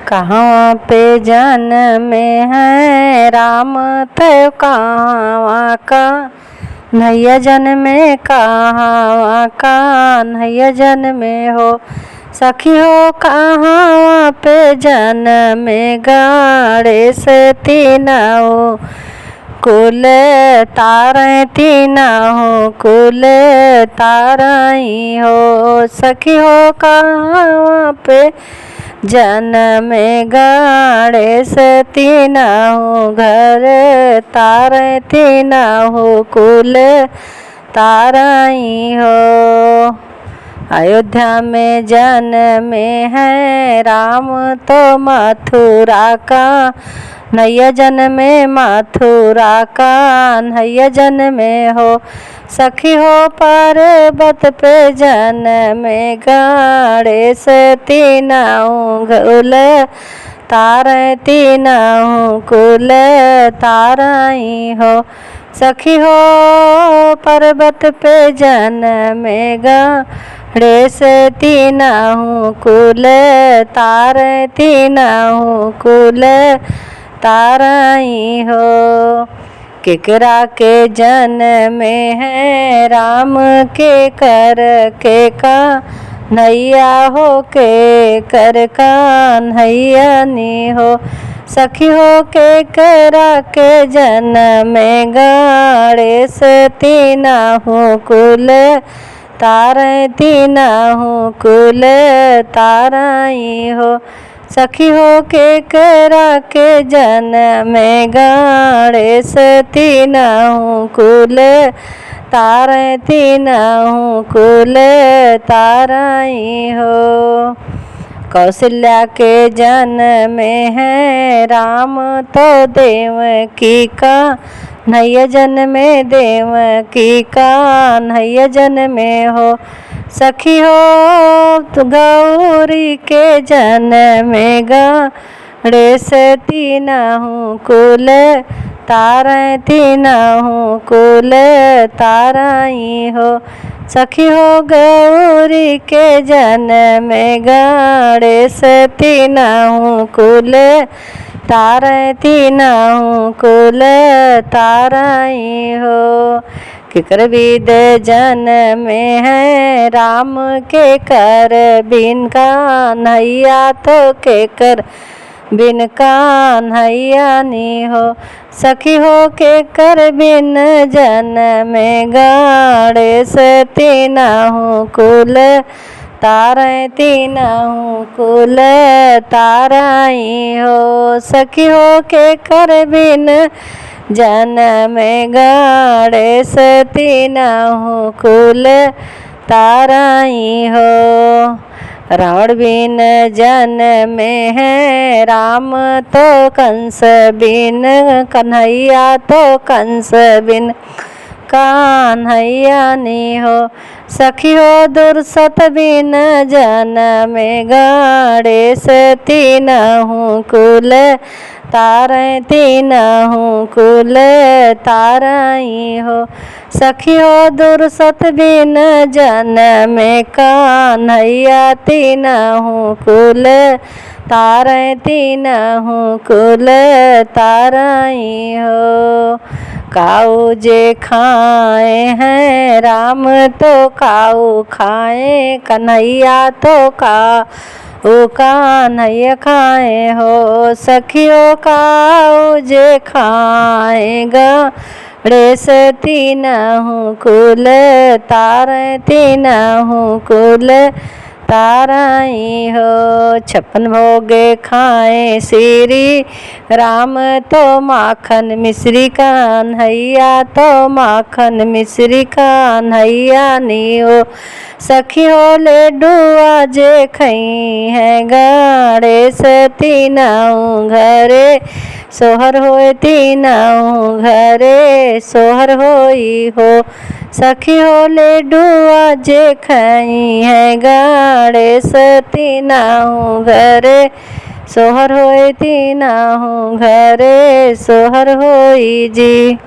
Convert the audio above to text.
कहाँ पे जन्मे है राम तो कहाँ का नैया जन्मे, कहाँ का नैया जन्मे हो। सखी हो कहाँ पे जन्मे गाड़े से तीना हो, कुल तारें तीना हो, कुल ताराई हो। सखी हो कहाँ पे जन्मे गाड़े से तीना हो, घर तारे तीना हो, कुल ताराई हो। अयोध्या में जन्मे है राम तो मथुरा का नैया जन्मे, मथुरा का नैया जन्मे हो। सखी हो पर्वत पे जन्मे गाड़े से तीना हो, कुल तारे तीना हो, कुल ताराई हो। सखी हो पर्वत पे जन्मे गाड़े से तीना हो, कुल तारे तीना हो, कुल ताराई हो। केकरा के जन्मे है राम के कर के का नैया हो, के कर का नैया नी हो। सखी हो केकरा के जन्मे गाड़े से तीना हो, कुल तारे तीना हो, कुल ताराई हो। सखी हो केकरा के जन्मे गाड़े से तीना हो, कुल तारे तीना हो, कुल ताराई हो। कौशल्या के जन्मे है राम तो देवकी का नैया जन्मे, देवकी का नैया जन्मे हो। सखी हो तो गौरी के जन्मे गाड़े से तीना हो, कुल तारे तीना हो, कुल ताराई हो। सखी हो गौरी के जन्मे गाड़े से तीना हो, कुल तारे तीना हो, कुल ताराई हो। केकर विद जन्मे है राम के कर बिन का नैया तो केकर बिन का नैया नी हो। सखी हो केकर बिन जन्मे गाड़े से तीना हो, कुल तारे तीना हो, कुल ताराई हो। सखी हो केकर बिन जन्मे गाड़े से तीना हो, कुल ताराई हो। रावण बिन जन्मे है राम तो कंस बिन कन्हैया, तो कंस बिन कान्हैया नी हो। सखी हो दुर्सत बिन जन्मे गाड़े से तीना हो, कुल तारे तीना हो, कुल ताराई हो। सखी हो दुर्सत बिन जन्मे कान्हैया तीना हो, कुल तारे तीना हो, कुल ताराई हो। काऊ जे खाए हैं राम तो काऊ खाए, कन्हैया तो काऊ कान्हैया खाए हो। सखियों काऊ जे खाएगा रे से तीना हो, कुल तारे तीना हो, कुल ताराई हो। 56 भोगे खाए श्री राम तो माखन मिश्री कान्हैया, तो माखन मिश्री कान्हैया नी हो। सखी हो लेडुआ जे खई है गाड़े से तीना घरे सोहर होए, तीना घरे सोहर होई हो। सखी हो लेडुआ जे खई है गाड़े से तीना घरे सोहर होए, तीना घरे सोहर होई जी।